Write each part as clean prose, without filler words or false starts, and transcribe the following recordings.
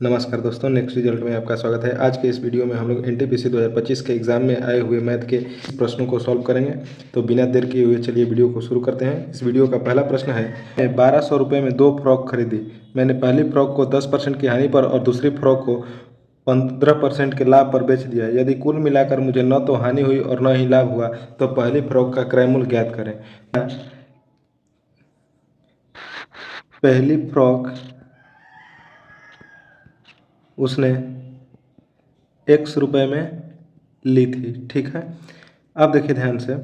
नमस्कार दोस्तों, next result में आपका स्वागत है। आज के इस वीडियो में हम लोग एनटीपीसी 2025 के एग्जाम में आए हुए मैथ के प्रश्नों को सॉल्व करेंगे। तो बिना देर किए हुए चलिए वीडियो को शुरू करते हैं। इस वीडियो का पहला प्रश्न है, 1200 रुपये में 2 फ्रॉक खरीदी। मैंने पहली फ्रॉक को 10% की हानि पर और दूसरी फ्रॉक को 15% के लाभ पर बेच दिया। यदि कुल मिलाकर मुझे न तो हानि हुई और न ही लाभ हुआ तो पहली फ्रॉक का क्रय मूल्य ज्ञात करें। पहली फ्रॉक उसने x रुपए में ली थी, ठीक है। अब देखिए ध्यान से,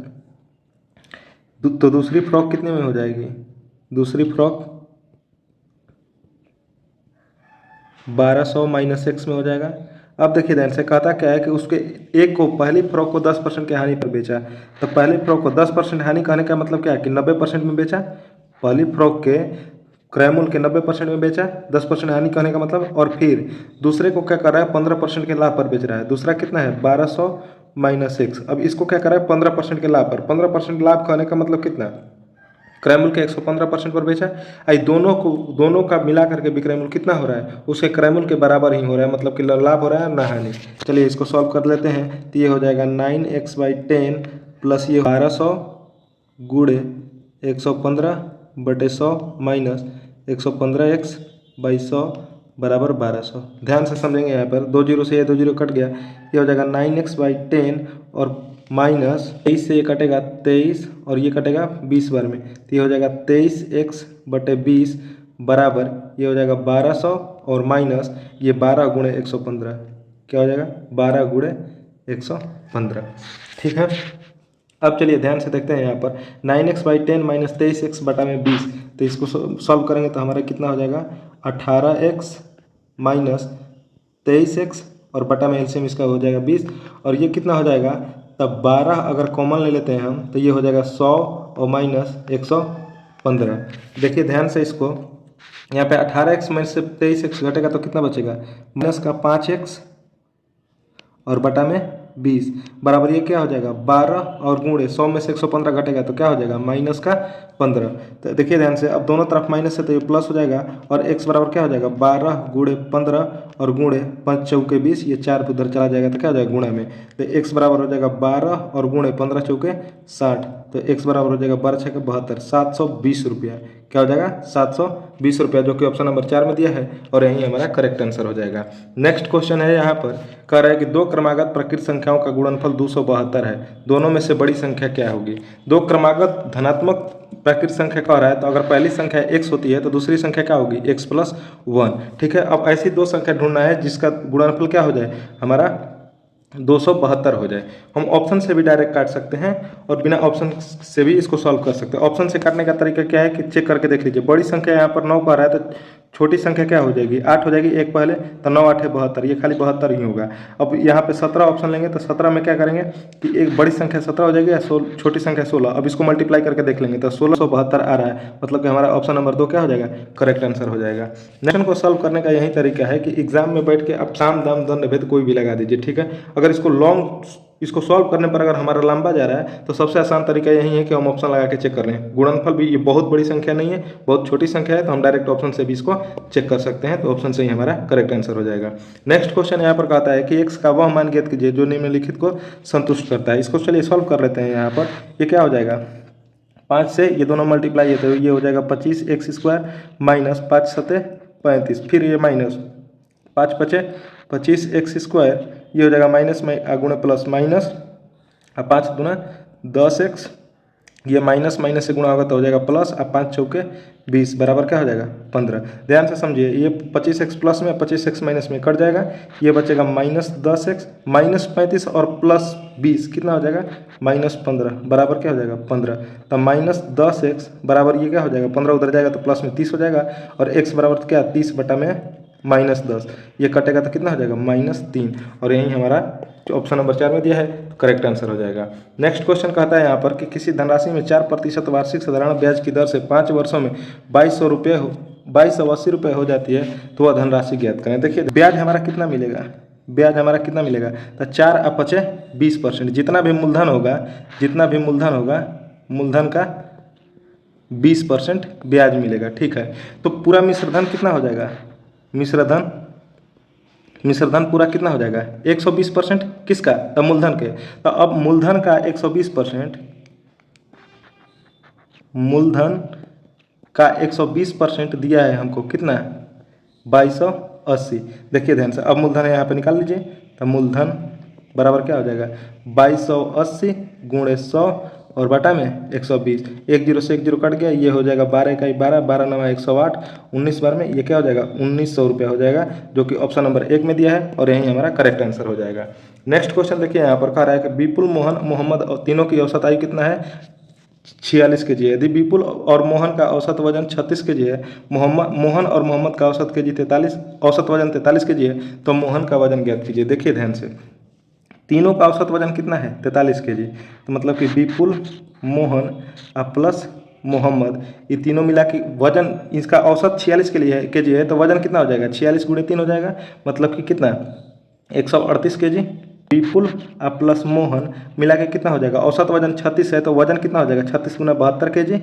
तो दूसरी फ्रॉक कितने में हो जाएगी? दूसरी फ्रॉक 1200 माइनस x में हो जाएगा। अब देखिए ध्यान से, कहता क्या है कि उसके एक को, पहली फ्रॉक को 10% के हानि पर बेचा। तो पहली फ्रॉक को 10% हानि कहने का मतलब क्या है कि 90% में बेचा। पहली फ्रॉक के क्रय मूल्य के 90% में बेचा, 10% हानि कहने का मतलब। और फिर दूसरे को क्या कर रहा है, 15% के लाभ पर बेच रहा है। दूसरा कितना है, 1200 माइनस x। अब इसको क्या कर रहा है, 15% के लाभ पर। 15% लाभ कहने का मतलब कितना, क्रय मूल्य के 115% पर बेचा। आई दोनों का मिला करके विक्रय मूल्य कितना हो रहा है, उसके क्रय मूल्य के बराबर ही हो रहा है, मतलब कि लाभ हो रहा है ना हानि। चलिए इसको सॉल्व कर लेते हैं। तो ये हो जाएगा 9x/10 प्लस ये 1200 गुणे 115/100 माइनस 115x/100 बराबर 1200। ध्यान से समझेंगे, यहाँ पर 2 जीरो से ये 2 जीरो कट गया। ये हो जाएगा 9x/10 और माइनस 23 से ये कटेगा 23 और ये कटेगा 20 बार में। तो ये हो जाएगा 23x/20 बराबर ये हो जाएगा 1200 और माइनस ये 12 गुणे 115। क्या हो जाएगा, 12 गुणे 115, ठीक है। अब चलिए ध्यान से देखते हैं यहाँ पर 9x/10 माइनस 23x/20। तो इसको सॉल्व करेंगे तो हमारा कितना हो जाएगा, 18x माइनस 23x और बटा में एलसीएम इसका हो जाएगा 20 और ये कितना हो जाएगा, तब 12 अगर कॉमन ले लेते हैं हम तो ये हो जाएगा 100 और माइनस 115। देखिए ध्यान से, इसको यहाँ पे 18x माइनस से 23x घटेगा तो कितना बचेगा, माइनस का 5x और बटा में 20 बराबर ये क्या हो जाएगा, 12 और गुणे 100 में से 115 घटेगा तो क्या हो जाएगा, माइनस का 15। तो देखिए ध्यान से, अब दोनों तरफ माइनस है तो ये प्लस हो जाएगा और x बराबर क्या हो जाएगा, 12 गुणे 15 और गुणे 5 चौके 20, ये 4 उधर चला जाएगा तो क्या हो जाएगा गुणा में। तो x बराबर हो जाएगा 12 और गुणे 15 चौके 60। तो x बराबर हो जाएगा 12 छक्के 72, 720 रुपया। क्या हो जाएगा, 720 रुपया, जो कि ऑप्शन नंबर 4 में दिया है और यही हमारा करेक्ट आंसर हो जाएगा। नेक्स्ट क्वेश्चन है, यहाँ पर कह रहा है कि 2 क्रमागत प्रकृत संख्याओं का गुणनफल 272 है। दोनों में से बड़ी संख्या क्या होगी? 2 क्रमागत धनात्मक प्राकृत संख्या कह रहा है, तो अगर पहली संख्या x होती है तो दूसरी संख्या क्या होगी, x+1, ठीक है। अब ऐसी 2 संख्या ढूंढना है जिसका गुणनफल क्या हो जाए, हमारा 272 हो जाए। हम ऑप्शन से भी डायरेक्ट काट सकते हैं और बिना ऑप्शन से भी इसको सॉल्व कर सकते हैं। ऑप्शन से काटने का तरीका क्या है कि चेक करके देख लीजिए। बड़ी संख्या यहाँ पर 9 पर रहा है तो छोटी संख्या क्या हो जाएगी, 8 हो जाएगी, एक पहले, तो 9 8 72, ये खाली 72 ही होगा। अब यहाँ पे 17 ऑप्शन लेंगे तो 17 में क्या करेंगे कि एक बड़ी संख्या 17 हो जाएगी या छोटी संख्या 16। अब इसको मल्टीप्लाई करके देख लेंगे तो 1672 आ रहा है, मतलब कि हमारा ऑप्शन नंबर 2 क्या हो जाएगा, करेक्ट आंसर हो जाएगा। नेक्स्ट को सॉल्व करने का यही तरीका है कि एग्जाम में बैठ के आप साम दाम दंड भेद कोई भी लगा दीजिए, ठीक है। अगर इसको सॉल्व करने पर अगर हमारा लंबा जा रहा है तो सबसे आसान तरीका यही है कि हम ऑप्शन लगा के चेक कर लें। गुणनफल भी ये बहुत बड़ी संख्या नहीं है, बहुत छोटी संख्या है, तो हम डायरेक्ट ऑप्शन से भी इसको चेक कर सकते हैं। तो ऑप्शन से ही हमारा करेक्ट आंसर हो जाएगा। नेक्स्ट क्वेश्चन यहाँ पर कहता है कि x का वह मान ज्ञात कीजिए जो निम्नलिखित को संतुष्ट करता है। इसको चलिए सॉल्व कर लेते हैं। यहाँ पर ये क्या हो जाएगा, 5 से ये दोनों मल्टीप्लाई है तो ये हो जाएगा 25x² माइनस 5 7 35, फिर ये माइनस 5 5 25x², ये हो जाएगा माइनस में गुणे प्लस माइनस 5 दूना 10x, ये माइनस माइनस से गुणा होगा तो हो जाएगा प्लस, 5 चौके 20 बराबर क्या हो जाएगा 15। ध्यान से समझिए, ये 25x प्लस में 25x माइनस में कट जाएगा, ये बचेगा माइनस 10x माइनस 35 और प्लस 20 कितना हो जाएगा, माइनस 15 बराबर क्या हो जाएगा 15। तो माइनस 10x बराबर ये क्या हो जाएगा, 15 उधर जाएगा तो प्लस में 30 हो जाएगा और x बराबर क्या, 30 बटा में माइनस 10, ये कटेगा तो कितना हो जाएगा, -3। और यही हमारा ऑप्शन नंबर 4 में दिया है, तो करेक्ट आंसर हो जाएगा। नेक्स्ट क्वेश्चन कहता है यहाँ पर कि किसी धनराशि में 4% वार्षिक साधारण ब्याज की दर से 5 वर्षों में 2280 रुपये हो जाती है, तो वह धनराशि ज्ञात करें। देखिए ब्याज हमारा कितना मिलेगा, ब्याज हमारा कितना मिलेगा, तो 4 और 5 20%, जितना भी मूलधन होगा मूलधन का 20% ब्याज मिलेगा, ठीक है। तो पूरा मिश्रधन कितना हो जाएगा, मिश्रधन मिश्रधन पूरा कितना हो जाएगा 120% किसका, तो मूलधन के। तो अब मूलधन का 120%, मूलधन का 120% दिया है हमको कितना 2280। देखिए ध्यान से, अब मूलधन यहाँ पे निकाल लीजिए। तो मूलधन बराबर क्या हो जाएगा 2280 गुणे 100 और बटा में 120। 10 से 10 कट गया, ये हो जाएगा 12 का 12, 12 9 108, 19 बार में ये क्या हो जाएगा 1900 रुपया हो जाएगा, जो कि ऑप्शन नंबर 1 में दिया है और यही हमारा करेक्ट आंसर हो जाएगा। नेक्स्ट क्वेश्चन देखिए, यहाँ पर कह रहा है कि विपुल, मोहन, मोहम्मद और तीनों की औसत आयु कितना है 46 kg है। यदि विपुल और मोहन का औसत वजन 36 kg है, मोहन और मोहम्मद का औसत वजन 43 kg है, तो मोहन का वजन ज्ञात कीजिए। देखिए ध्यान से, तीनों का औसत वजन कितना है 43 kg, तो मतलब कि विपुल, मोहन प्लस मोहम्मद, ये तीनों मिला के वजन, इसका औसत 46 kg है, तो वजन कितना हो जाएगा 46 गुणे 3 हो जाएगा, मतलब कि कितना 138 kg। विपुल प्लस मोहन मिला के कितना हो जाएगा, औसत वजन 36 है, तो वजन कितना हो जाएगा 36 गुना 72 kg।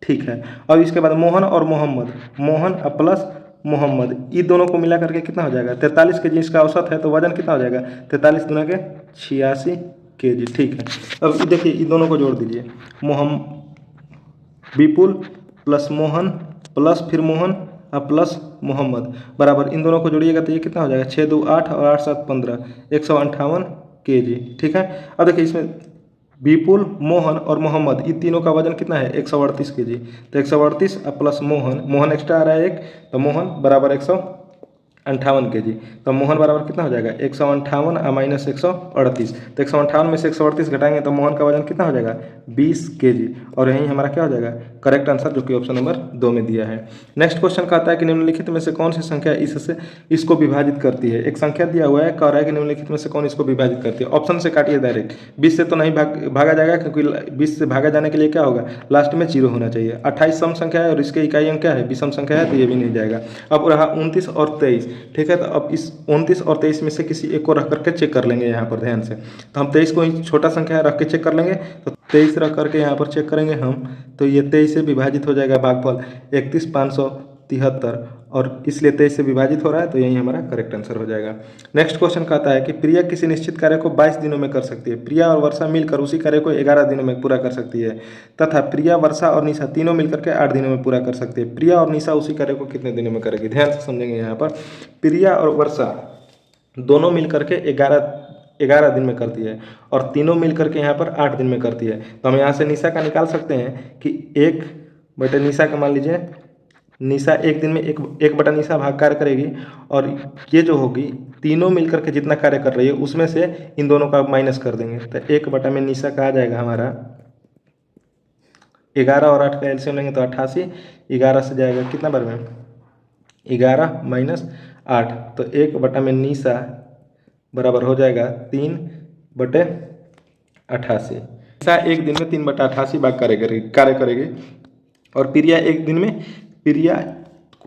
ठीक है, अब इसके बाद मोहन और मोहम्मद, मोहन प्लस मोहम्मद, ये दोनों को मिला करके कितना हो जाएगा 43 kg इसका औसत है, तो वजन कितना हो जाएगा 43 गुना के 86 kg। ठीक है, अब देखिए ये दोनों को जोड़ दीजिए, विपुल प्लस मोहन प्लस फिर मोहन प्लस मोहम्मद बराबर, इन दोनों को जोड़िएगा तो ये कितना हो जाएगा 6 2 8 और 8 7 15, 158 kg। ठीक है, अब देखिए इसमें विपुल, मोहन और मोहम्मद, ये तीनों का वजन कितना है 138 kg, तो 138 प्लस मोहन एक्स्ट्रा आ रहा है एक, तो मोहन बराबर 158 kg। तो मोहन बराबर कितना हो जाएगा 158 माइनस 138, तो 158 में से 138 घटाएंगे तो मोहन का वजन कितना हो जाएगा 20 kg, और यही हमारा क्या हो जाएगा करेक्ट आंसर, जो कि ऑप्शन नंबर 2 में दिया है। नेक्स्ट क्वेश्चन कहता है कि निम्नलिखित में से कौन सी संख्या इसको विभाजित करती है। एक संख्या दिया हुआ है, कह रहा है कि निम्नलिखित में से कौन इसको विभाजित करती है। ऑप्शन से काटिए डायरेक्ट, 20 से तो नहीं भागा जाएगा, क्योंकि 20 से भागा जाने के लिए क्या होगा लास्ट में 0 होना चाहिए। 28 सम संख्या है और इसके इकाई अंक क्या है विषम संख्या है, तो ये भी नहीं जाएगा। अब रहा 29 और 23। ठीक है, तो अब इस 29 और 23 में से किसी एक को रख करके चेक कर लेंगे यहाँ पर ध्यान से। तो हम 23 को ही छोटा संख्या रख के चेक कर लेंगे, तो 23 रख करके यहाँ पर चेक करेंगे हम, तो ये 23 से विभाजित हो जाएगा भागफल 31,573, और इसलिए 23 से विभाजित हो रहा है, तो यही हमारा करेक्ट आंसर हो जाएगा। नेक्स्ट क्वेश्चन कहता है कि प्रिया किसी निश्चित कार्य को 22 दिनों में कर सकती है। प्रिया और वर्षा मिलकर उसी कार्य को 11 दिनों में पूरा कर सकती है, तथा प्रिया, वर्षा और निशा तीनों मिलकर के 8 दिनों में पूरा कर सकती है। प्रिया और निशा उसी कार्य को कितने दिनों में करेगी, ध्यान से समझेंगे। यहाँ पर प्रिया और वर्षा दोनों मिलकर के 11 दिन में करती है, और तीनों मिलकर के यहाँ पर 8 दिन में करती है। तो हम यहाँ से निशा का निकाल सकते हैं कि 1 निशा का मान लीजिए, निशा एक दिन में एक बटा निशा भाग कार्य करेगी, और ये जो होगी तीनों मिलकर के जितना कार्य कर रही है उसमें से इन दोनों का माइनस कर देंगे, तो 1 बटा में निशा का आ जाएगा हमारा 11 और 8 का एलसीएम लेंगे तो 88, 11 से जाएगा कितना बार में 11 माइनस 8, तो 1 बटा में निशा बराबर हो जाएगा 3 बटे 88। निशा एक दिन में 3 बटा 88 भाग कार्य करेगी, और प्रिया एक दिन में, प्रिया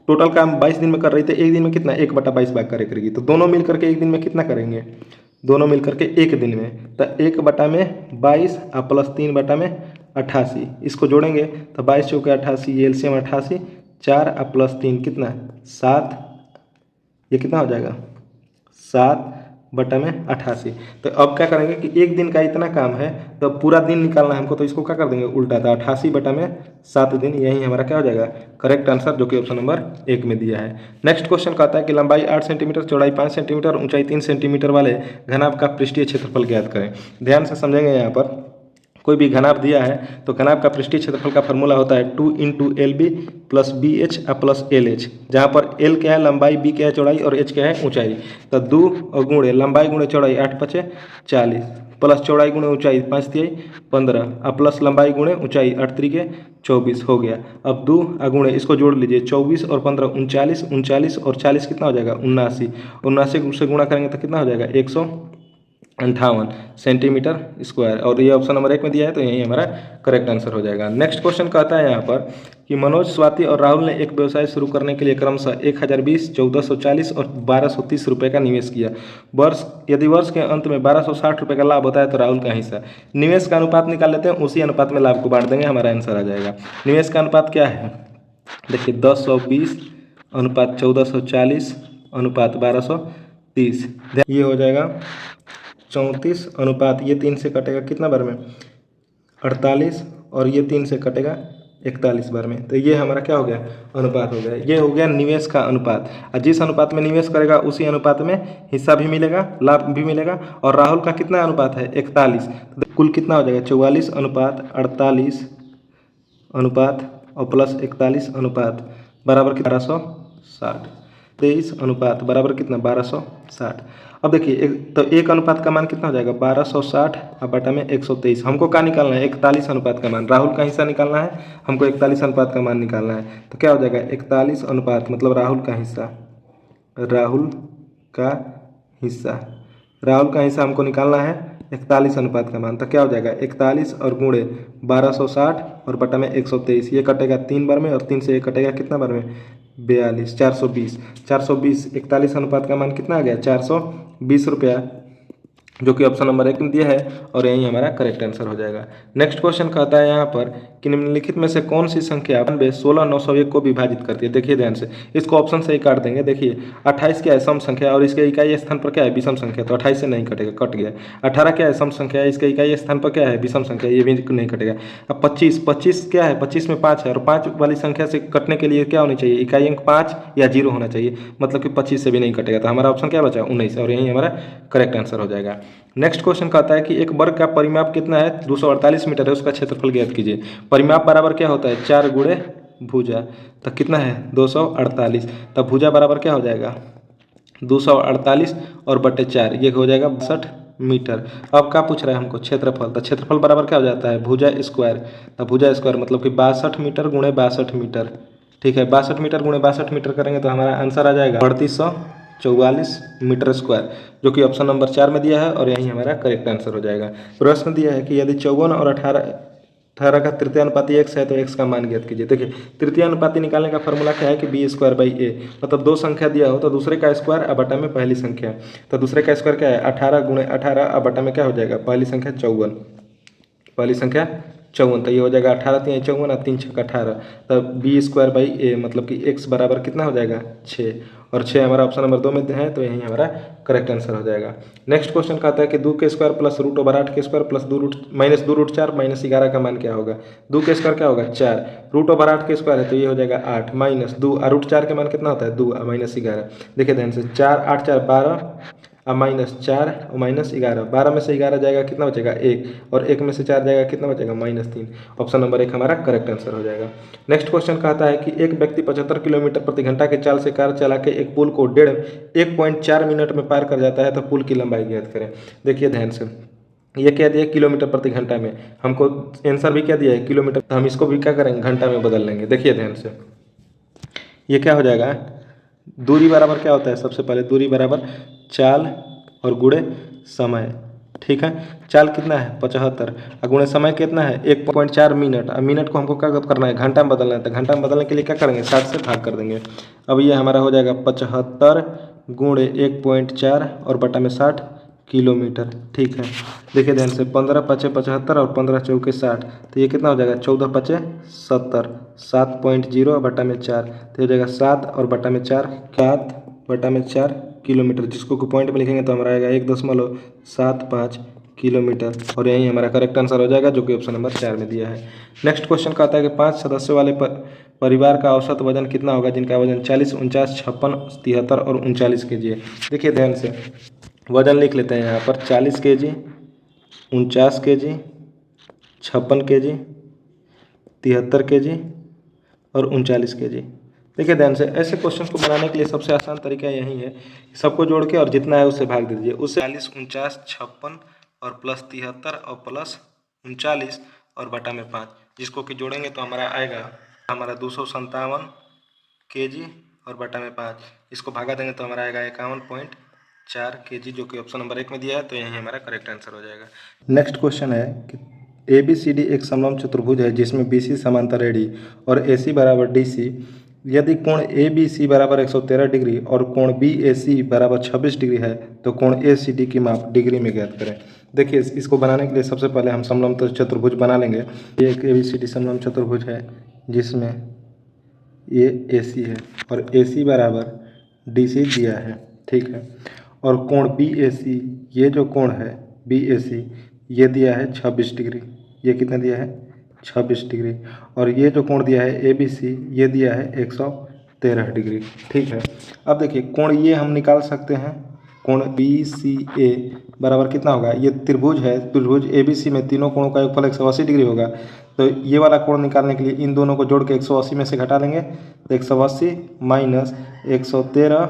टोटल काम 22 दिन में कर रही थी, एक दिन में कितना 1 बटा 22 भाग कार्य करेगी। तो दोनों मिलकर के एक दिन में कितना करेंगे, दोनों मिलकर के एक दिन में, तो 1 बटा में 22 प्लस 3 बटा में 88, इसको जोड़ेंगे तो 22 चौके 88, ये एलसीएम 88, 4 प्लस 3 कितना 7, ये कितना हो जाएगा 7 बटा में 88। तो अब क्या करेंगे कि एक दिन का इतना काम है तो पूरा दिन निकालना है हमको, तो इसको क्या कर देंगे उल्टा, था 88 बटा में 7 दिन, यही हमारा क्या हो जाएगा करेक्ट आंसर, जो कि ऑप्शन नंबर 1 में दिया है। नेक्स्ट क्वेश्चन कहता है कि लंबाई 8 सेंटीमीटर, चौड़ाई 5 सेंटीमीटर, ऊंचाई 3 सेंटीमीटर वाले घनाभ का पृष्ठीय क्षेत्रफल ज्ञात करें। ध्यान से समझेंगे, यहाँ पर कोई भी घनाभ दिया है तो घनाभ का पृष्ठीय क्षेत्रफल का फॉर्मूला होता है 2 × LB plus BH plus LH, जहाँ पर L क्या है लंबाई, B क्या है चौड़ाई और H क्या है ऊंचाई। तो 2 और गुणे लंबाई गुणे चौड़ाई 8 × 5 = 40, प्लस चौड़ाई गुणे ऊंचाई 5 × 3 = 15, अब प्लस लंबाई गुणे ऊंचाई 8 × 3 = 24 हो गया। अब 2 गुणे इसको जोड़ लीजिए, 24 और 15 39, 39 और 40 कितना हो जाएगा 79, 79 से गुणा करेंगे तो कितना हो जाएगा 158 सेंटीमीटर स्क्वायर, और ये ऑप्शन नंबर 1 में दिया है, तो यही हमारा करेक्ट आंसर हो जाएगा। नेक्स्ट क्वेश्चन कहता है यहाँ पर कि मनोज, स्वाति और राहुल ने एक व्यवसाय शुरू करने के लिए क्रमशः 1020, 1440 और 1230 रुपये का निवेश किया। यदि वर्ष के अंत में 1260 रुपये का लाभ होता है तो राहुल का हिस्सा। निवेश का अनुपात निकाल लेते हैं, उसी अनुपात में लाभ को बांट देंगे, हमारा आंसर आ जाएगा। निवेश का अनुपात क्या है, देखिए 1020 अनुपात 1440 अनुपात 30। ये हो जाएगा 34 अनुपात ये 3 से कटेगा कितना बार में 48 और ये 3 से कटेगा 41 बार में। तो ये हमारा क्या हो गया अनुपात हो गया। ये हो गया निवेश का अनुपात। और जिस अनुपात में निवेश करेगा उसी अनुपात में हिस्सा भी मिलेगा, लाभ भी मिलेगा। और राहुल का कितना अनुपात है 41, तो कुल कितना हो जाएगा 44 अनुपात 48 अनुपात और प्लस 41 अनुपात बराबर 1260। 23 अनुपात बराबर कितना 1260। अब देखिए एक अनुपात का मान कितना हो जाएगा 1260 और बटा में 123। हमको क्या निकालना है 41 अनुपात का मान। राहुल का हिस्सा निकालना है, हमको 41 अनुपात का मान निकालना है। तो क्या हो जाएगा 41 अनुपात मतलब राहुल का हिस्सा, राहुल का हिस्सा, राहुल का हिस्सा हमको निकालना है 41 अनुपात का मान। तो क्या हो जाएगा 41 और गुणे 1260 और बटा में 123। ये कटेगा 3 बार में और 3 से ये कटेगा कितना बार में 42। 420 41 अनुपात का मान कितना आ गया 420 रुपया, जो कि ऑप्शन नंबर 1 में दिया है और यही हमारा करेक्ट आंसर हो जाएगा। नेक्स्ट क्वेश्चन कहता है यहाँ पर कि निम्नलिखित में से कौन सी संख्या 16,901 को विभाजित करती है। देखिए ध्यान से, इसको ऑप्शन से ही काट देंगे। देखिए 28 क्या है सम संख्या और इसके इकाई स्थान पर क्या है विषम संख्या, तो 28 से नहीं कटेगा, कट गया। 18 क्या है सम संख्या, इसके इकाई स्थान पर क्या है विषम संख्या, ये भी नहीं कटेगा। अब 25 क्या है 25 में 5 है और 5 वाली संख्या से कटने के लिए क्या होनी चाहिए इकाई अंक 5 या 0 होना चाहिए, मतलब कि 25 से भी नहीं कटेगा। तो हमारा ऑप्शन क्या बचा 19 और यही हमारा करेक्ट आंसर हो जाएगा। नेक्स्ट क्वेश्चन कहता है कि एक वर्ग का परिमाप कितना है 248 मीटर है, उसका क्षेत्रफल ज्ञात कीजिए। परिमाप बराबर क्या होता है 4 गुणे भुजा, तो कितना है 248। तब भुजा बराबर क्या हो जाएगा 248 और बटे 4 ये हो जाएगा 62 मीटर। अब क्या पूछ रहा है हमको क्षेत्रफल, तो क्षेत्रफल बराबर क्या हो जाता है भुजा स्क्वायर। तो भुजा स्क्वायर मतलब कि 62 मीटर गुणे 62 मीटर, ठीक है 62 मीटर गुणे 62 मीटर करेंगे तो हमारा आंसर आ जाएगा 3844 मीटर स्क्वायर, जो कि ऑप्शन नंबर 4 में दिया है और यही हमारा करेक्ट आंसर हो जाएगा। प्रश्न दिया है कि यदि 54 और 18 का तृतीय अनुपाती x है तो x का मान ज्ञात कीजिए। देखिए तृतीय अनुपाती निकालने का फॉर्मूला क्या है कि b² a, मतलब दो संख्या दिया हो तो दूसरे का स्क्वायर और बटा में पहली संख्या। तो दूसरे का स्क्वायर क्या है 18 गुणे 18 और बटा में क्या हो जाएगा पहली संख्या 54, पहली संख्या 54। तो ये हो जाएगा 18 3 54 और 3 6 18। तब b² a मतलब कि x बराबर कितना हो जाएगा 6 और 6 हमारा ऑप्शन नंबर 2 में है, तो यही हमारा करेक्ट आंसर हो जाएगा। नेक्स्ट क्वेश्चन कहता है कि 2 के स्क्वायर प्लस √8 प्लस 2√4 माइनस 11 का मान क्या होगा। 2 के स्क्वायर क्या होगा 4, √8 के स्क्वायर है तो ये हो जाएगा 8 माइनस 2 √4 के मान कितना होता है 2 माइनस 11। देखिए ध्यान से 4 8 4 12 अब माइनस 4 और माइनस 11, 12 में से 11 जाएगा कितना बचेगा 1 और 1 में से 4 जाएगा कितना बचेगा -3। ऑप्शन नंबर 1 हमारा करेक्ट आंसर हो जाएगा। नेक्स्ट क्वेश्चन कहता है कि एक व्यक्ति 75 किलोमीटर प्रति घंटा के चाल से कार चला के एक पुल को 1.4 मिनट में पार कर जाता है, तो पुल की लंबाई ज्ञात करें। देखिए ध्यान से, ये क्या दिया किलोमीटर प्रति घंटा में, हमको आंसर भी क्या दिया है किलोमीटर, तो हम इसको भी क्या करेंगे घंटा में बदल लेंगे। देखिए ध्यान से, ये क्या हो जाएगा दूरी बराबर क्या होता है, सबसे पहले दूरी बराबर चाल और गुणे समय, ठीक है। चाल कितना है 75 और गुणे समय कितना है 1.4 मिनट। अब मिनट को हमको क्या करना है घंटा में बदलना है, तो घंटा में बदलने के लिए क्या करेंगे 60 से भाग कर देंगे। अब ये हमारा हो जाएगा 75 गुणे 1.4 और बटा में 60 किलोमीटर, ठीक है। देखिए ध्यान से 15 × 5 = 75 और 15 × 4 = 60, तो ये कितना हो जाएगा 14 × 5 = 70, 7.0 बटा में 4, तो हो जाएगा 7 और बटा में 4 7 बटा में 4 किलोमीटर, जिसको पॉइंट में लिखेंगे तो हमारा आएगा 1.75 किलोमीटर और यही हमारा करेक्ट आंसर हो जाएगा, जो कि ऑप्शन नंबर 4 में दिया है। नेक्स्ट क्वेश्चन कहता है कि 5 सदस्यों वाले परिवार का औसत वजन कितना होगा, जिनका वजन 40 49 56 73 और 39 kg है। देखिए ध्यान से वजन लिख लेते हैं यहाँ पर 40 kg 49 kg 56 kg 73 kg और 39 kg। देखिए ध्यान से, ऐसे क्वेश्चन को बनाने के लिए सबसे आसान तरीका यही है, सबको जोड़ के और जितना है उससे भाग दीजिए। उससे 40 49 56 और प्लस 73 और प्लस 39 और बटा में 5, जिसको कि जोड़ेंगे तो हमारा आएगा 257 kg और बटा में 5, इसको भागा देंगे तो हमारा आएगा 51.4 kg, जो कि ऑप्शन नंबर 1 में दिया है, तो यही हमारा करेक्ट आंसर हो जाएगा। नेक्स्ट क्वेश्चन है कि ABCD एक समलंब चतुर्भुज है जिसमें BC समांतर AD और AC बराबर DC। यदि कोण ABC बराबर 113 डिग्री और कोण BAC बराबर 26 डिग्री है तो कोण ACD की माप डिग्री में ज्ञात करें। देखिए इसको बनाने के लिए सबसे पहले हम समलंब चतुर्भुज बना लेंगे। ये एक ABCD समलंब चतुर्भुज है जिसमें ये AC है और AC बराबर DC दिया है, ठीक है। और कोण बी ए सी, ये जो कोण है बी ए सी ये दिया है 26 डिग्री। ये कितना दिया है 26 डिग्री। और ये जो कोण दिया है ए बी सी ये दिया है 113 डिग्री। ठीक है, अब देखिए कोण ये हम निकाल सकते हैं, कोण बी सी ए बराबर कितना होगा, ये त्रिभुज है, त्रिभुज ए बी सी में तीनों कोणों का योगफल 180 डिग्री होगा। तो ये वाला कोण निकालने के लिए इन दोनों को जोड़ के 180 में से घटा लेंगे, तो 180 माइनस 113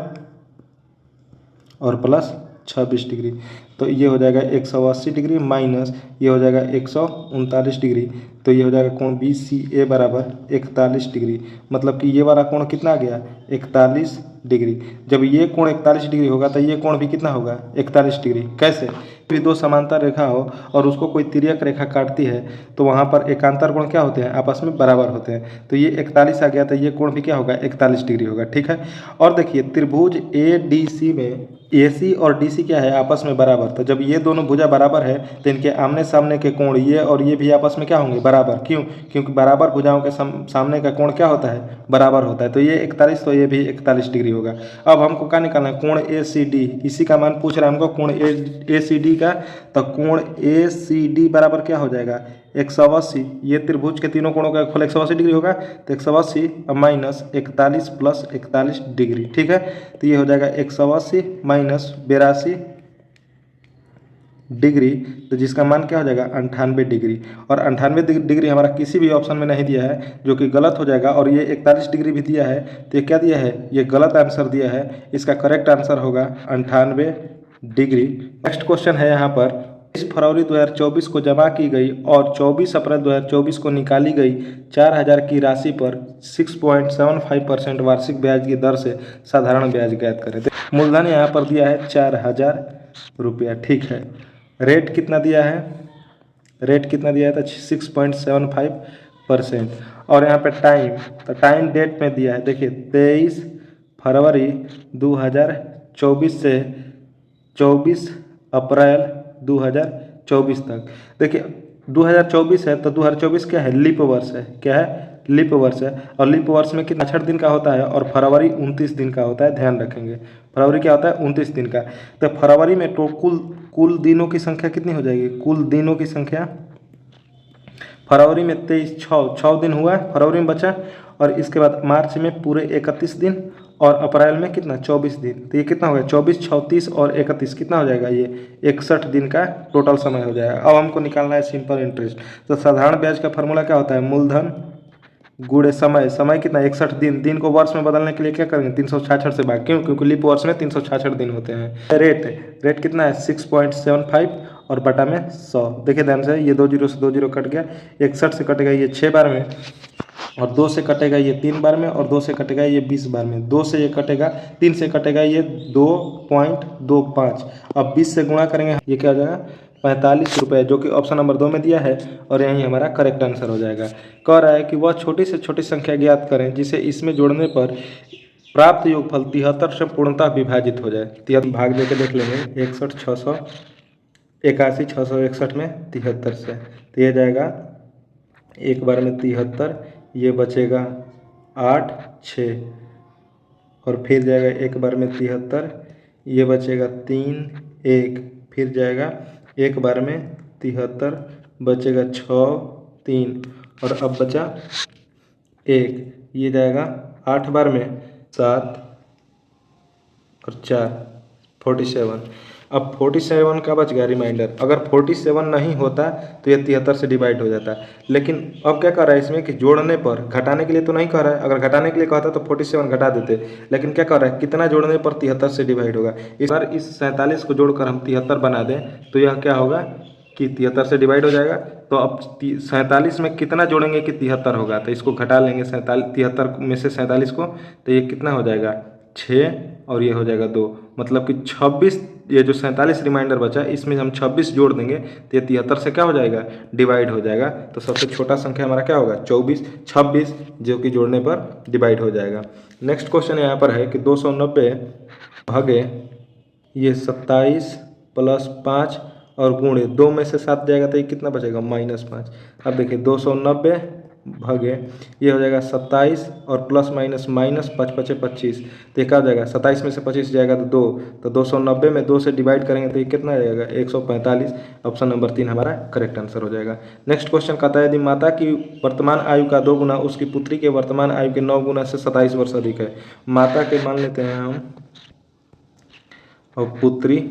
और प्लस 26 डिग्री, तो ये हो जाएगा 180 डिग्री माइनस ये हो जाएगा 139 डिग्री। तो ये हो जाएगा कोण बी सी ए बराबर 41 डिग्री। मतलब कि ये वाला कोण कितना आ गया 41 डिग्री। जब ये कोण 41 डिग्री होगा तो ये कोण भी कितना होगा 41 डिग्री। कैसे, भी दो समांतर रेखा हो और उसको कोई तिर्यक रेखा काटती है तो वहाँ पर एकांतर कोण क्या होते हैं, आपस में बराबर होते हैं। तो ये 41 आ गया तो ये कोण भी क्या होगा 41 डिग्री होगा। ठीक है, और देखिए त्रिभुज ए डी सी में ए सी और डी सी क्या है आपस में बराबर। तो जब ये दोनों भुजा बराबर है तो इनके आमने सामने के कोण ये और ये भी आपस में क्या होंगे बराबर। क्यों, क्योंकि बराबर भुजाओं के सामने का कोण क्या होता है बराबर होता है। तो ये 41 तो ये भी 41 डिग्री होगा। अब हमको क्या निकालना है, कोण ए सी डी, इसी का मान पूछ रहा है हमको कोण ए सी डी का। तो कोण ए सी डी बराबर क्या हो जाएगा 180। ये त्रिभुज के तीनों कोणों का योगफल 180 डिग्री होगा, तो 180 माइनस 41 प्लस 41 डिग्री। ठीक है, तो ये हो जाएगा 180 माइनस 82 डिग्री, तो जिसका मान क्या हो जाएगा 98 डिग्री। और 98 डिग्री हमारा किसी भी ऑप्शन में नहीं दिया है, जो कि गलत हो जाएगा। और ये 41 डिग्री भी दिया है, तो ये क्या दिया है, ये गलत आंसर दिया है। इसका करेक्ट आंसर होगा 98 डिग्री। नेक्स्ट क्वेश्चन है यहाँ पर, 20 फरवरी 2024 को जमा की गई और 24 अप्रैल 2024 को निकाली गई 4000 की राशि पर 6.75% वार्षिक ब्याज की दर से साधारण ब्याज ज्ञात करें। मूलधन यहाँ पर दिया है 4000 रुपया। ठीक है, रेट कितना दिया है, रेट कितना दिया है तो 6.75%। और यहाँ पे टाइम, तो टाइम डेट में दिया है, देखिए 23 फरवरी 2024 से 24 अप्रैल 2024 तक। देखिए 2024 है तो 2024 क्या है, लीप वर्ष है। क्या है, लीप वर्ष है। और लीप वर्ष में कितना 68 दिन का होता है और फरवरी 29 दिन का होता है। ध्यान रखेंगे, फरवरी क्या होता है 29 दिन का। तो फरवरी में तो कुल दिनों की संख्या कितनी हो जाएगी, कुल दिनों की संख्या फरवरी में 23 6 दिन हुआ फरवरी में बचा। और इसके बाद मार्च में पूरे 31 दिन और अप्रैल में कितना 24 दिन। तो ये कितना हो गया 24 36 और 31 कितना हो जाएगा, ये 61 दिन का टोटल समय हो जाएगा। अब हमको निकालना है सिंपल इंटरेस्ट। तो साधारण ब्याज का फॉर्मूला क्या होता है, मूलधन गुणे समय। समय कितना 61 दिन। दिन को वर्ष में बदलने के लिए क्या करेंगे 366 से भाग। क्यों, क्योंकि लीप वर्ष में 366 दिन होते हैं। रेट कितना है 6.75 और बटा में 100। देखिए ध्यान से, ये 2 जीरो से 2 जीरो कट गया, 61 से कटेगा ये 6 बार में, और 2 से कटेगा ये 3 बार में, और 2 से कटेगा ये 20 बार में। 2 से ये कटेगा, 3 से कटेगा ये 2.25। अब 20 से गुणा करेंगे, ये क्या हो जाएगा 45 रुपये, जो कि ऑप्शन नंबर 2 में दिया है। और यही हमारा करेक्ट आंसर हो जाएगा। कह रहा है कि वह छोटी से छोटी संख्या ज्ञात करें जिसे इसमें जोड़ने पर प्राप्त योगफल 73 से पूर्णतः विभाजित हो जाए। 73 भाग देके देख लेंगे, 61 681 661 में 73 से, तो ये जाएगा एक बार में 73, ये बचेगा 8 6, और फिर जाएगा एक बार में 73, ये बचेगा 3 1, फिर जाएगा एक बार में 73, बचेगा 6 3, और अब बचा 1, ये जाएगा 8 बार में 7 और 4 47। अब 47 का बच गया रिमाइंडर। अगर 47 नहीं होता तो ये 73 से डिवाइड हो जाता। लेकिन अब क्या कर रहा है इसमें कि जोड़ने पर, घटाने के लिए तो नहीं कह रहा है। अगर घटाने के लिए कहता तो 47 घटा देते, लेकिन क्या कर रहा है कितना जोड़ने पर 73 से डिवाइड होगा। इस बार इस 47 को जोड़कर हम 73 बना दें तो यह क्या होगा कि 73 से डिवाइड हो जाएगा। तो अब 47 में कितना जोड़ेंगे कि 73 होगा, तो इसको घटा लेंगे 73 में से 47 को, तो ये कितना हो जाएगा 6, और ये हो जाएगा 2, मतलब कि 26। ये जो 47 रिमाइंडर बचा इसमें हम 26 जोड़ देंगे तो ये 73 से क्या हो जाएगा डिवाइड हो जाएगा। तो सबसे छोटा संख्या हमारा क्या होगा 26, जो कि जोड़ने पर डिवाइड हो जाएगा। नेक्स्ट क्वेश्चन यहाँ पर है कि 290 भागे ये 27 प्लस 5 और गुणे 2 में से 7 जाएगा तो ये कितना बचेगा -5। अब देखिए 290 भागे ये हो जाएगा 27 और प्लस माइनस माइनस 5 5 25, तो ये क्या हो जाएगा 27 में से 25 जाएगा तो 2, तो 290 में 2 से डिवाइड करेंगे तो ये कितना आ जाएगा 145। ऑप्शन नंबर 3 हमारा करेक्ट आंसर हो जाएगा। नेक्स्ट क्वेश्चन कहता है यदि माता की वर्तमान आयु का 2 गुना उसकी पुत्री के वर्तमान आयु के 9 गुना से 27 वर्ष अधिक है। माता के मान लेते हैं हम और पुत्री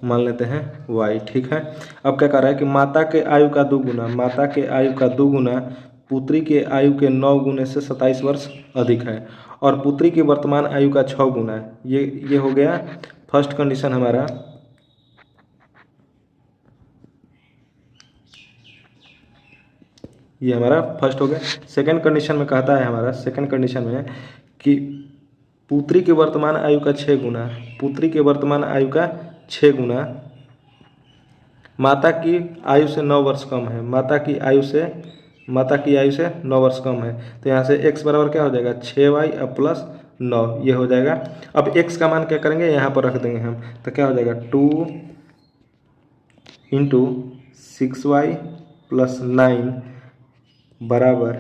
मान लेते हैं y, ठीक है। अब क्या कर रहा है कि माता के आयु का 2 गुना, माता के आयु का 2 गुना पुत्री के आयु के 9 गुने से 27 वर्ष अधिक है और पुत्री की वर्तमान आयु का 6 गुना है। ये हो गया फर्स्ट कंडीशन हमारा। ये हमारा फर्स्ट हो गया। सेकंड कंडीशन में कहता है हमारा, सेकंड कंडीशन में कि पुत्री की वर्तमान आयु का 6 गुना, पुत्री के वर्तमान आयु का 6 गुना माता की आयु से 9 वर्ष कम है, माता की आयु से 9 वर्ष कम है। तो यहाँ से x बराबर क्या हो जाएगा 6y अब प्लस 9, ये हो जाएगा। अब x का मान क्या करेंगे यहाँ पर रख देंगे हम, तो क्या हो जाएगा 2 इंटू 6y प्लस 9 बराबर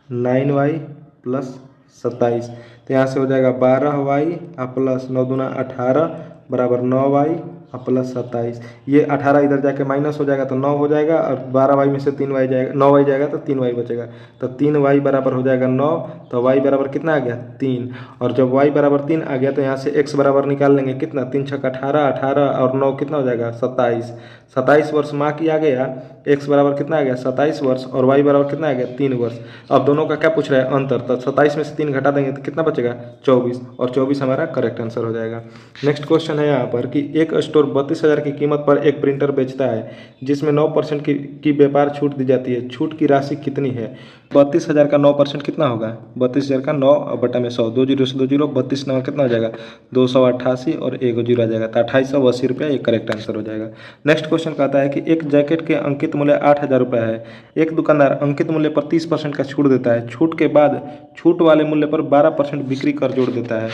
9y प्लस 27। तो यहाँ से हो जाएगा 12y प्लस 9 दूना 18 बराबर 9y प्लस 27। ये 18 इधर जाके माइनस हो जाएगा तो 9 हो जाएगा और 12y में से 3y जाएगा, 9y जाएगा तो 3y बचेगा, तो 3y बराबर हो जाएगा 9। तो y बराबर कितना आ गया 3, और जब y बराबर 3 आ गया तो यहाँ से x बराबर निकाल लेंगे कितना 3 छक 18, 18 और 9 कितना हो जाएगा 27। 27 वर्ष माँ की आ गया, x बराबर कितना आ गया 27 वर्ष और y बराबर कितना आ गया 3 वर्ष। अब दोनों का क्या पूछ रहा है अंतर, तो 27 में से 3 घटा देंगे तो कितना बचेगा 24, और 24 हमारा करेक्ट आंसर हो जाएगा। नेक्स्ट क्वेश्चन है यहाँ पर कि एक स्टोर 32,000 की कीमत पर एक प्रिंटर बेचता है जिसमें 9% की व्यापार छूट दी जाती है, छूट की राशि कितनी है। 32,000 का 9% कितना होगा 32,000 का 9 बटा में 100, 2 जीरो से 2 जीरो, 32 नंबर कितना हो जाएगा 288 और 1 जीरो आ जाएगा, तो 2880 रुपया ये करेक्ट आंसर हो जाएगा। नेक्स्ट क्वेश्चन कहता है कि एक जैकेट के अंकित मूल्य 8,000 रुपये है, एक दुकानदार अंकित मूल्य पर 30% का छूट देता है, छूट के बाद छूट वाले मूल्य पर 12% बिक्री कर जोड़ देता है,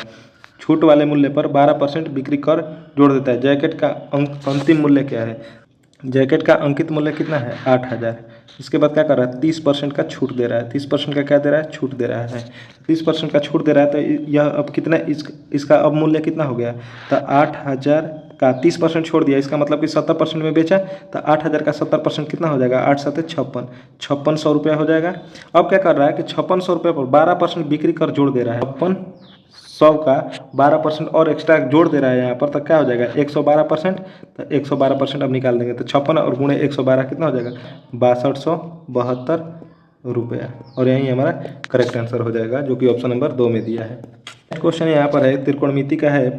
छूट वाले मूल्य पर 12% बिक्री कर जोड़ देता है। जैकेट का अंतिम मूल्य क्या है, जैकेट का अंकित मूल्य कितना है 8,000। इसके बाद क्या कर रहा है 30% का छूट दे रहा है, 30% का क्या दे रहा है छूट दे रहा है, 30% का छूट दे रहा है। तो यह अब कितना इसका अब मूल्य कितना हो गया, तो 8,000 का 30% छोड़ दिया, इसका मतलब कि 70% में बेचा, तो 8,000 का 70% कितना हो जाएगा 8 7 56, 5600 रुपया हो जाएगा। अब क्या कर रहा है कि 5600 रुपये पर 12% बिक्री कर जोड़ दे रहा है, 100 का 12% और एक्स्ट्रा जोड़ दे रहा है यहाँ पर, तो क्या हो जाएगा 112%, तो 112% अब निकाल देंगे तो 56 और गुणे 112 कितना हो जाएगा 6272 रुपया, और यही हमारा करेक्ट आंसर हो जाएगा जो कि ऑप्शन नंबर 2 में दिया है। क्वेश्चन यहाँ पर है त्रिकोणमिति का है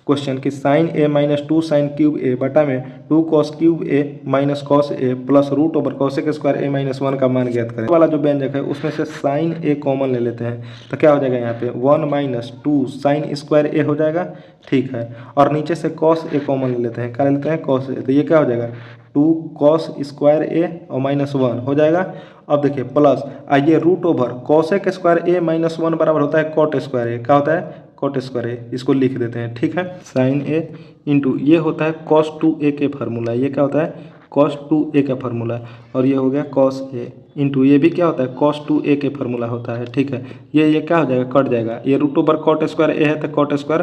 क्वेश्चन कि sine A minus 2 sine cube A बटा में 2 cos cube A minus cos A plus root over cosec square A minus 1 का मान ज्ञात करें। वाला जो व्यंजक है उसमें से साइन ए कॉमन ले लेते हैं, तो क्या हो जाएगा यहाँ पे 1 माइनस 2 साइन स्क्वायर ए हो जाएगा, ठीक है। और नीचे से कॉस ए कॉमन ले लेते हैं, क्या ले लेते हैं कॉस ए, तो ये क्या हो जाएगा 2 कॉस स्क्वायर ए और माइनस 1 हो जाएगा। अब देखिए प्लस आइए root over cosec square A minus 1 बराबर होता है कॉट स्क्वायर ए, क्या होता है कॉट स्क्वायर ए, इसको लिख देते हैं, ठीक है। साइन ए इंटू ये होता है कॉस 2a के फार्मूला, ये क्या होता है कॉस 2a का फार्मूला, और ये हो गया कॉस ए इंटू ये भी क्या होता है कॉस 2a के फार्मूला होता है, ठीक है। ये क्या हो जाएगा कट जाएगा, ये root over cot square A है तो cot square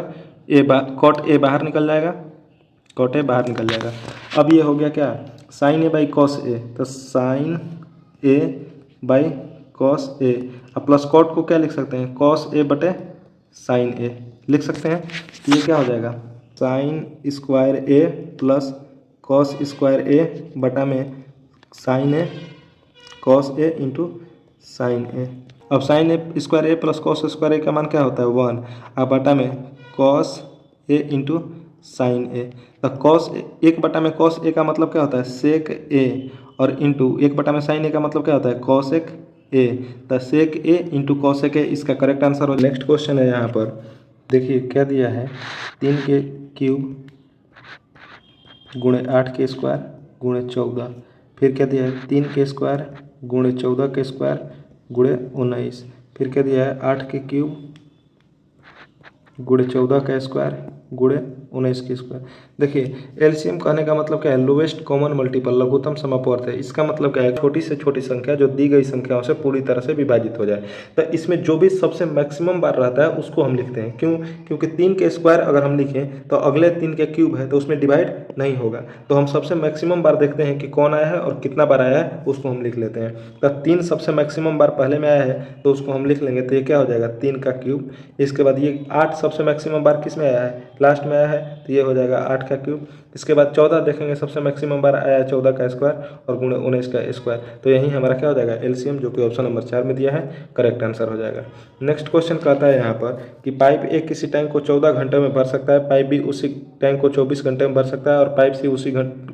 A cot A बाहर निकल जाएगा, कॉट ए बाहर निकल जाएगा। अब ये हो गया क्या sign A by cos A, तो sign A by cos A, अब प्लस कॉट को क्या लिख सकते हैं कॉस ए बटे साइन ए लिख सकते हैं, तो ये क्या हो जाएगा साइन स्क्वायर ए प्लस कॉस स्क्वायर ए बटा में sign A cos A into sine ए। अब साइन ए स्क्वायर ए प्लस कॉस स्क्वायर ए का मान क्या होता है 1, अब बटा में कॉस ए इंटू साइन ए, तो कॉस 1 बटा में कॉस ए का मतलब क्या होता है सेक ए, और इंटू 1 बटा में साइन ए का मतलब क्या होता है कॉसेक ए, तो सेक ए इंटू कॉसेक ए इसका करेक्ट आंसर हो। नेक्स्ट क्वेश्चन है यहाँ पर देखिए क्या दिया है 3 के क्यूब गुणे 8 के स्क्वायर गुणे 14, फिर क्या दिया है 3 के स्क्वायर गुणे 14 के स्क्वायर गुणे 19, फिर क्या दिया है 8 के क्यूब गुणे 14 का स्क्वायर गुणे 19 की स्क्वायर। देखिए एलसीएम कहने का मतलब क्या है, लोवेस्ट कॉमन मल्टीपल, लघुत्तम समापवर्त है। इसका मतलब क्या है, छोटी से छोटी संख्या जो दी गई संख्याओं से पूरी तरह से विभाजित हो जाए। तो इसमें जो भी सबसे मैक्सिमम बार रहता है उसको हम लिखते हैं। क्यों? क्योंकि 3 के स्क्वायर अगर हम लिखें तो अगले 3 के क्यूब है तो उसमें डिवाइड नहीं होगा। तो हम सबसे मैक्सिमम बार देखते हैं कि कौन आया है और कितना बार आया है, उसको हम लिख लेते हैं। तो 3 सबसे मैक्सिमम बार पहले में आया है तो उसको हम लिख लेंगे, तो ये क्या हो जाएगा 3 का क्यूब। इसके बाद ये 8 सबसे मैक्सिमम बार किस में आया है, लास्ट में आया है, तो ये हो जाएगा 8 का क्यूब। इसके बाद 14 देखेंगे, सबसे मैक्सिमम बार आया है 14 का स्क्वायर और गुणे 19 का स्क्वायर। तो यही हमारा क्या हो जाएगा एलसीएम, जो कि ऑप्शन नंबर 4 में दिया है, करेक्ट आंसर हो जाएगा। नेक्स्ट क्वेश्चन कहता है यहाँ पर कि पाइप ए किसी टैंक को 14 घंटे में भर सकता है, पाइप बी उसी टैंक को 24 घंटे में भर सकता है और पाइप सी उसी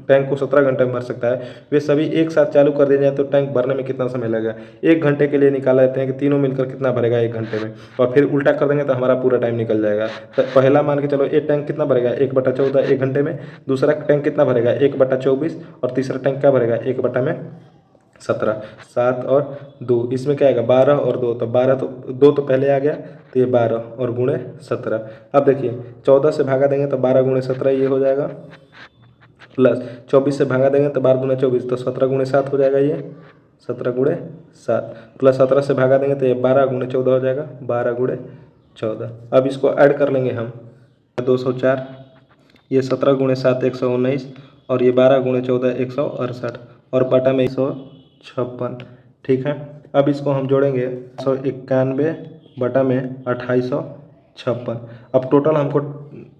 टैंक को 17 घंटे में भर सकता है। वे सभी एक साथ चालू कर दिए जाए तो टैंक भरने में कितना समय लगेगा। 1 घंटे के लिए निकाल लेते हैं कि तीनों मिलकर कितना भरेगा 1 घंटे में, और फिर उल्टा कर देंगे तो हमारा पूरा टाइम निकल जाएगा। तो पहला मान के चलो ये टैंक कितना भरेगा 1/14 1 घंटे में, दूसरा टैंक कितना भरेगा 1/24 और तीसरा टैंक क्या भरेगा 1/17। 7 और 2 इसमें क्या आएगा 12 और 2, तो 12 तो 2 तो पहले आ गया, तो ये 12 और गुणे 17। अब देखिए 14 से भागा देंगे तो 12 गुणे 17 ये हो जाएगा, प्लस 24 से भागा देंगे तो 12 गुणे 24 तो 17 गुणे 7 हो जाएगा, ये 17 गुणे 7, प्लस 17 से भागा देंगे तो ये 12 गुणे 14 हो जाएगा, 12 गुणे 14। अब इसको ऐड कर लेंगे हम, 204, ये 17 गुणे 7 119 और ये 12 गुणे 14 168 और बटा में 156। ठीक है, अब इसको हम जोड़ेंगे 191 बटा में 2856। अब टोटल हमको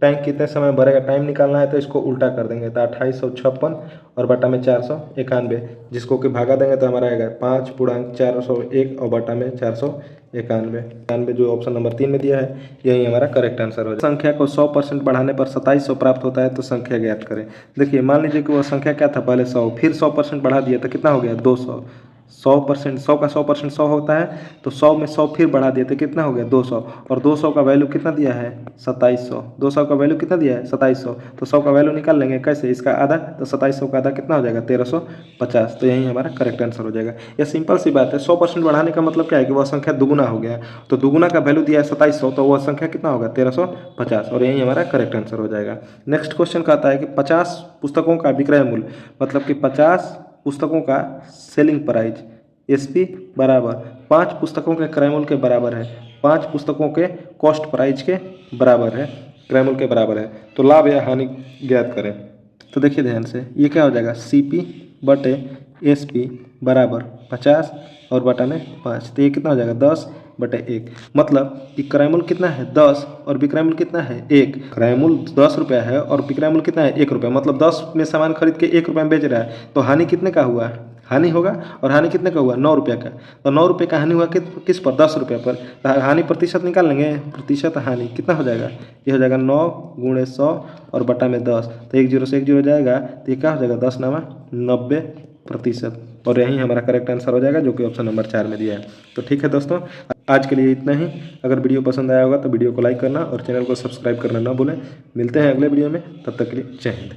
टैंक कितने समय भरेगा टाइम निकालना है, तो इसको उल्टा कर देंगे तो 2856 और बटा में 491, जिसको कि भागा देंगे तो हमारा आएगा 5×401 और बटा में 491, जो ऑप्शन नंबर 3 में दिया है, यही हमारा करेक्ट आंसर हो जाएगा। संख्या को 100% बढ़ाने पर 2700 प्राप्त होता है, तो संख्या ज्ञात करें। देखिए मान लीजिए कि वो संख्या क्या था पहले 100, फिर 100% बढ़ा दिया तो कितना हो गया 200। 100% 100 का 100% 100 होता है, तो 100 में 100 फिर बढ़ा दिए तो कितना हो गया 200, और 200 का वैल्यू कितना दिया है 2700। 200 का वैल्यू कितना दिया है 2700, तो 100 का वैल्यू निकाल लेंगे कैसे, इसका आधा, तो 2700 का आधा कितना हो जाएगा 1350, तो यही हमारा करेक्ट आंसर हो जाएगा। यह सिंपल सी बात है। 100% बढ़ाने का मतलब क्या है कि वह संख्या दुगुना हो गया, तो दुगुना का वैल्यू दिया है 2700, तो वह संख्या कितना होगा 1350, और यही हमारा करेक्ट आंसर हो जाएगा। नेक्स्ट क्वेश्चन कहता है कि 50 पुस्तकों का विक्रय मूल्य, मतलब कि 50 पुस्तकों का सेलिंग प्राइस एसपी बराबर 5 पुस्तकों के क्रय मूल्य के बराबर है, 5 पुस्तकों के कॉस्ट प्राइस के बराबर है, क्रय मूल्य के बराबर है, तो लाभ या हानि ज्ञात करें। तो देखिए ध्यान से, ये क्या हो जाएगा सीपी बटे एसपी बराबर 50 और बटा में 5, तो ये कितना हो जाएगा 10/1। मतलब कि क्रय मूल्य कितना है 10 और विक्रय मूल्य कितना है 1। क्रय मूल्य 10 रुपया है और विक्रय मूल्य कितना है 1 रुपया, मतलब 10 में सामान खरीद के 1 रुपये में बेच रहा है, तो हानि कितने का हुआ, हानि होगा, और हानि कितने का हुआ 9 रुपये का, तो 9 रुपये का हानि हुआ किस पर 10 रुपये पर, तो हानि प्रतिशत निकाल लेंगे, प्रतिशत हानि कितना हो जाएगा, ये हो जाएगा 9 गुणे 100 और बटा में 10, तो 1 0 से 1 0 हो जाएगा, तो ये क्या हो जाएगा 10 9 90%, और यही हमारा करेक्ट आंसर हो जाएगा, जो कि ऑप्शन नंबर 4 में दिया है। तो ठीक है दोस्तों, आज के लिए इतना ही। अगर वीडियो पसंद आया होगा तो वीडियो को लाइक करना और चैनल को सब्सक्राइब करना ना भूलें। मिलते हैं अगले वीडियो में, तब तक के लिए जय हिंद।